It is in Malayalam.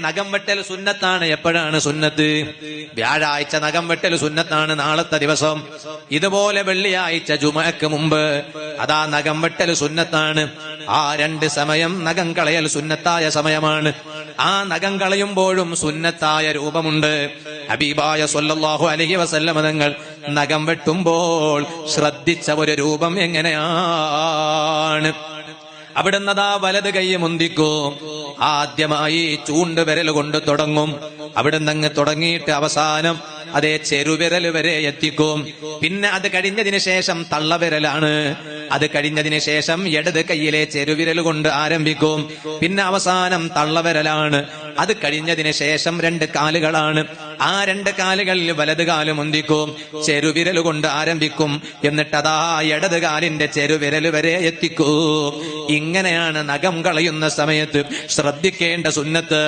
നഖം വെട്ടൽ സുന്നത്താണ്. എപ്പോഴാണ് സുന്നത്ത്? വ്യാഴാഴ്ച നഖം വെട്ടൽ സുന്നത്താണ്, നാളത്തെ ദിവസം. ഇതുപോലെ വെള്ളിയാഴ്ച ജുമഅക്ക് മുമ്പ് അതാ നഖം വെട്ടൽ സുന്നത്താണ്. ആ രണ്ട് സമയം നഖം കളയൽ സുന്നത്തായ സമയമാണ്. ആ നഖം കളയുമ്പോഴും സുന്നത്തായ രൂപമുണ്ട്. ഹബീബായ സ്വല്ലല്ലാഹു അലൈഹി വസല്ലം തങ്ങൾ നഖം വെട്ടുമ്പോൾ ശ്രദ്ധിച്ച ഒരു രൂപം എങ്ങനെയാണ്? അവിടുന്നതാ വലത് കൈ മുന്തിക്കും. ആദ്യമായി ചൂണ്ടുവിരൽ കൊണ്ട് തുടങ്ങും. അവിടുന്ന് അങ്ങ് തുടങ്ങിയിട്ട് അവസാനം അതേ ചെറുവിരൽ വരെ എത്തിക്കും. പിന്നെ അത് കഴിഞ്ഞതിന് ശേഷം തള്ളവിരലാണ്. അത് കഴിഞ്ഞതിന് ശേഷം ഇടത് കൈയിലെ ചെറുവിരൽ കൊണ്ട് ആരംഭിക്കും. പിന്നെ അവസാനം തള്ളവിരലാണ്. അത് കഴിഞ്ഞതിന് ശേഷം രണ്ട് കാലുകളാണ്. ആ രണ്ട് കാലുകളിൽ വലത് കാല് മുന്തിക്കും, ചെറുവിരൽ കൊണ്ട് ആരംഭിക്കും. എന്നിട്ടതാ ഇടത് കാലിന്റെ ചെറുവിരൽ വരെ എത്തിക്കും. ഇങ്ങനെയാണ് നഖം കളയുന്ന സമയത്ത് ശ്രദ്ധിക്കേണ്ട സുന്നത്ത്.